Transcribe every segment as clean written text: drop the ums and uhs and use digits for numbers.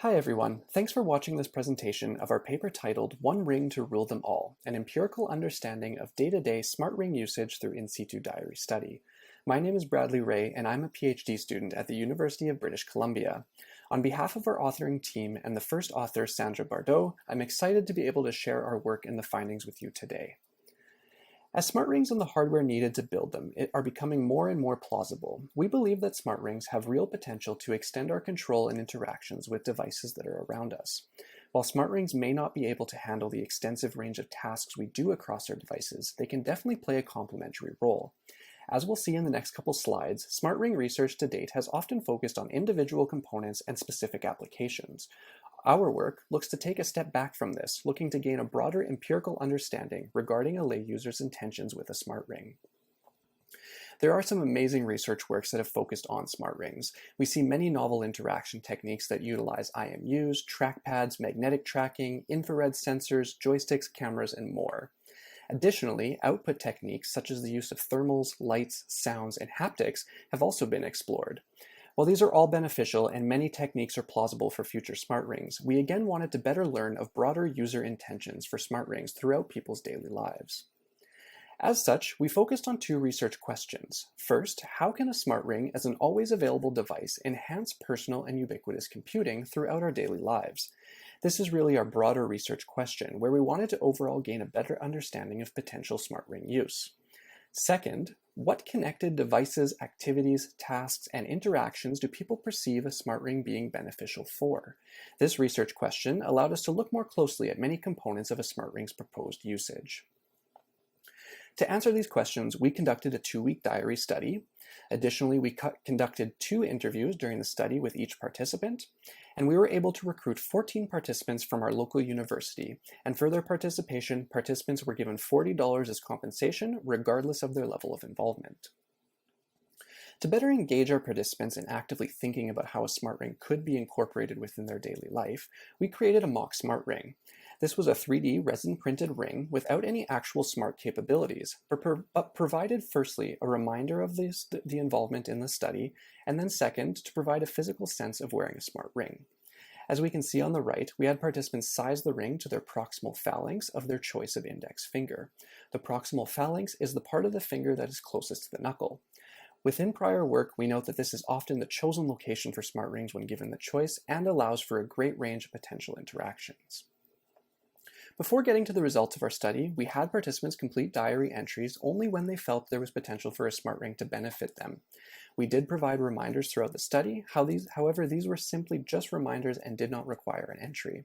Hi everyone, thanks for watching this presentation of our paper titled One Ring to Rule Them All, an empirical understanding of day-to-day smart ring usage through in situ diary study. My name is Bradley Ray and I'm a PhD student at the University of British Columbia. On behalf of our authoring team and the first author, Sandra Bardot, I'm excited to be able to share our work and the findings with you today. As smart rings and the hardware needed to build them are becoming more and more plausible, we believe that smart rings have real potential to extend our control and interactions with devices that are around us. While smart rings may not be able to handle the extensive range of tasks we do across our devices, they can definitely play a complementary role. As we'll see in the next couple slides, smart ring research to date has often focused on individual components and specific applications. Our work looks to take a step back from this, looking to gain a broader empirical understanding regarding a lay user's intentions with a smart ring. There are some amazing research works that have focused on smart rings. We see many novel interaction techniques that utilize IMUs, trackpads, magnetic tracking, infrared sensors, joysticks, cameras, and more. Additionally, output techniques such as the use of thermals, lights, sounds, and haptics have also been explored. While these are all beneficial and many techniques are plausible for future smart rings, we again wanted to better learn of broader user intentions for smart rings throughout people's daily lives. As such, we focused on two research questions. First, how can a smart ring as an always available device enhance personal and ubiquitous computing throughout our daily lives? This is really our broader research question, where we wanted to overall gain a better understanding of potential smart ring use. Second, what connected devices, activities, tasks, and interactions do people perceive a smart ring being beneficial for? This research question allowed us to look more closely at many components of a smart ring's proposed usage. To answer these questions, we conducted a 2-week diary study. Additionally, we conducted 2 interviews during the study with each participant, and we were able to recruit 14 participants from our local university. And for their participation, participants were given $40 as compensation, regardless of their level of involvement. To better engage our participants in actively thinking about how a smart ring could be incorporated within their daily life, we created a mock smart ring. This was a 3D resin-printed ring without any actual smart capabilities, but provided firstly a reminder of the involvement in the study, and then second, to provide a physical sense of wearing a smart ring. As we can see on the right, we had participants size the ring to their proximal phalanx of their choice of index finger. The proximal phalanx is the part of the finger that is closest to the knuckle. Within prior work, we note that this is often the chosen location for smart rings when given the choice and allows for a great range of potential interactions. Before getting to the results of our study, we had participants complete diary entries only when they felt there was potential for a smart ring to benefit them. We did provide reminders throughout the study, however, these were simply just reminders and did not require an entry.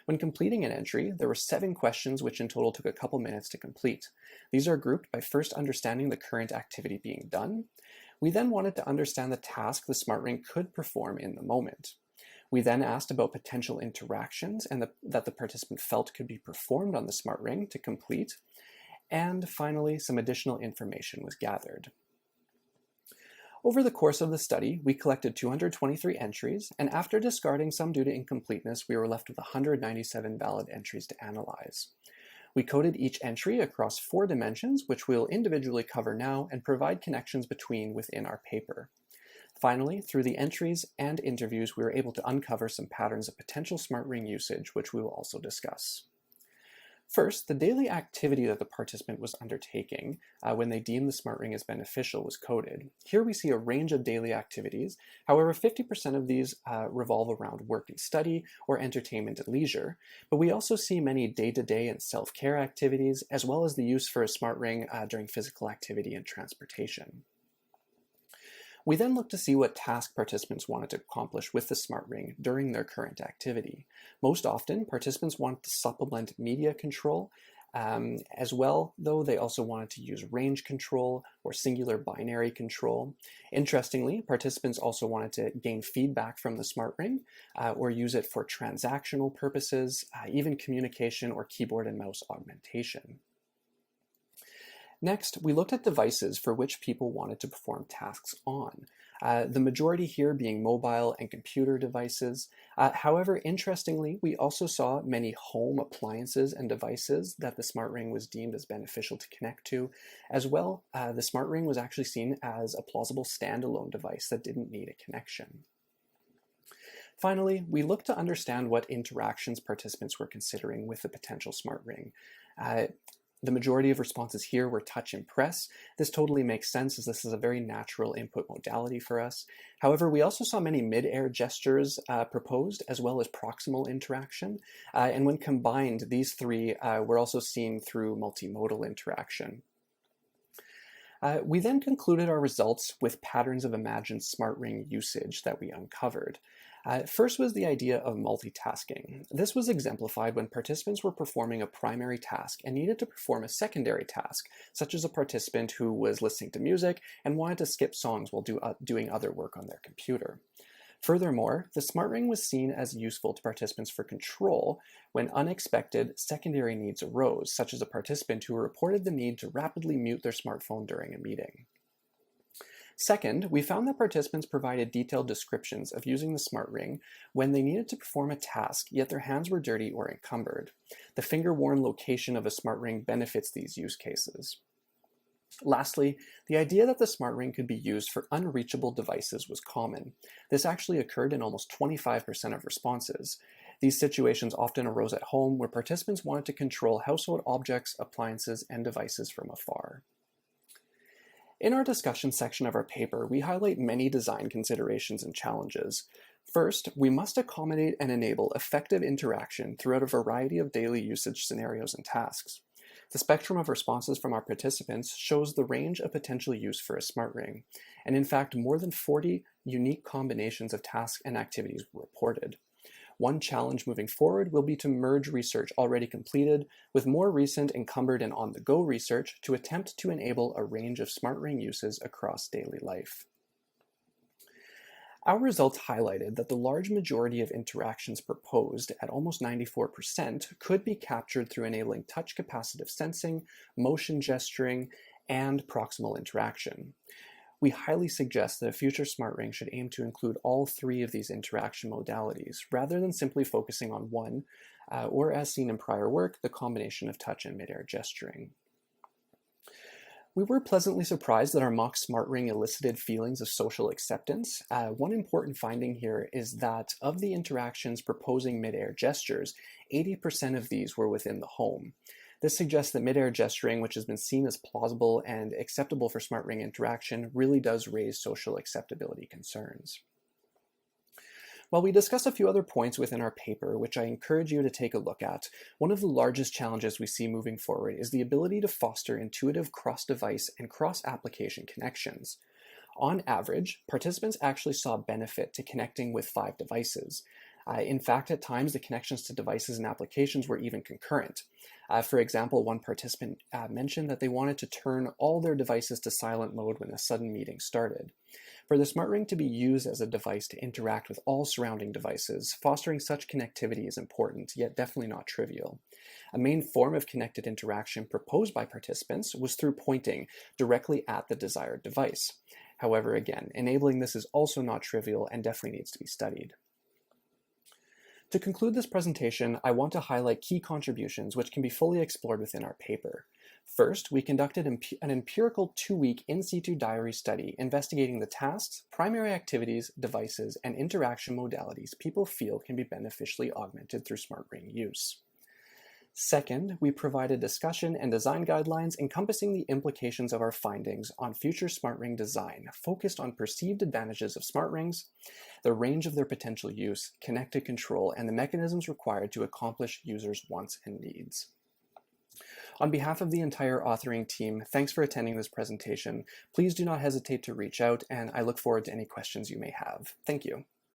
When completing an entry, there were 7 questions which in total took a couple minutes to complete. These are grouped by first understanding the current activity being done. We then wanted to understand the task the smart ring could perform in the moment. We then asked about potential interactions that the participant felt could be performed on the smart ring to complete. And finally, some additional information was gathered. Over the course of the study, we collected 223 entries, and after discarding some due to incompleteness, we were left with 197 valid entries to analyze. We coded each entry across 4 dimensions, which we'll individually cover now and provide connections between within our paper. Finally, through the entries and interviews, we were able to uncover some patterns of potential smart ring usage, which we will also discuss. First, the daily activity that the participant was undertaking when they deemed the smart ring as beneficial was coded. Here we see a range of daily activities. However, 50% of these revolve around work and study or entertainment and leisure, but we also see many day-to-day and self-care activities, as well as the use for a smart ring during physical activity and transportation. We then looked to see what task participants wanted to accomplish with the smart ring during their current activity. Most often, participants wanted to supplement media control, as well, though they also wanted to use range control or singular binary control. Interestingly, participants also wanted to gain feedback from the smart ring or use it for transactional purposes, even communication or keyboard and mouse augmentation. Next, we looked at devices for which people wanted to perform tasks on, the majority here being mobile and computer devices. However, interestingly, we also saw many home appliances and devices that the smart ring was deemed as beneficial to connect to. As well, the smart ring was actually seen as a plausible standalone device that didn't need a connection. Finally, we looked to understand what interactions participants were considering with the potential smart ring. Uh, the majority of responses here were touch and press. This totally makes sense as this is a very natural input modality for us. However, we also saw many mid-air gestures proposed as well as proximal interaction. And when combined, these three were also seen through multimodal interaction. We then concluded our results with patterns of imagined smart ring usage that we uncovered. First was the idea of multitasking. This was exemplified when participants were performing a primary task and needed to perform a secondary task, such as a participant who was listening to music and wanted to skip songs while doing other work on their computer. Furthermore, the smart ring was seen as useful to participants for control when unexpected secondary needs arose, such as a participant who reported the need to rapidly mute their smartphone during a meeting. Second, we found that participants provided detailed descriptions of using the smart ring when they needed to perform a task, yet their hands were dirty or encumbered. The finger-worn location of a smart ring benefits these use cases. Lastly, the idea that the smart ring could be used for unreachable devices was common. This actually occurred in almost 25% of responses. These situations often arose at home where participants wanted to control household objects, appliances, and devices from afar. In our discussion section of our paper, we highlight many design considerations and challenges. First, we must accommodate and enable effective interaction throughout a variety of daily usage scenarios and tasks. The spectrum of responses from our participants shows the range of potential use for a smart ring, and in fact, more than 40 unique combinations of tasks and activities were reported. One challenge moving forward will be to merge research already completed with more recent encumbered and on-the-go research to attempt to enable a range of smart ring uses across daily life. Our results highlighted that the large majority of interactions proposed, at almost 94%, could be captured through enabling touch capacitive sensing, motion gesturing, and proximal interaction. We highly suggest that a future smart ring should aim to include all three of these interaction modalities, rather than simply focusing on one, or as seen in prior work, the combination of touch and mid-air gesturing. We were pleasantly surprised that our mock smart ring elicited feelings of social acceptance. One important finding here is that of the interactions proposing mid-air gestures, 80% of these were within the home. This suggests that mid-air gesturing, which has been seen as plausible and acceptable for smart ring interaction, really does raise social acceptability concerns. While we discuss a few other points within our paper, which I encourage you to take a look at, one of the largest challenges we see moving forward is the ability to foster intuitive cross-device and cross-application connections. On average, participants actually saw benefit to connecting with 5 devices. In fact, at times, the connections to devices and applications were even concurrent. For example, one participant mentioned that they wanted to turn all their devices to silent mode when a sudden meeting started. For the smart ring to be used as a device to interact with all surrounding devices, fostering such connectivity is important, yet definitely not trivial. A main form of connected interaction proposed by participants was through pointing directly at the desired device. However, again, enabling this is also not trivial and definitely needs to be studied. To conclude this presentation, I want to highlight key contributions which can be fully explored within our paper. First, we conducted an empirical 2-week in situ diary study investigating the tasks, primary activities, devices, and interaction modalities people feel can be beneficially augmented through smart ring use. Second, we provided discussion and design guidelines encompassing the implications of our findings on future smart ring design, focused on perceived advantages of smart rings, the range of their potential use, connected control, and the mechanisms required to accomplish users' wants and needs. On behalf of the entire authoring team, thanks for attending this presentation. Please do not hesitate to reach out, and I look forward to any questions you may have. Thank you.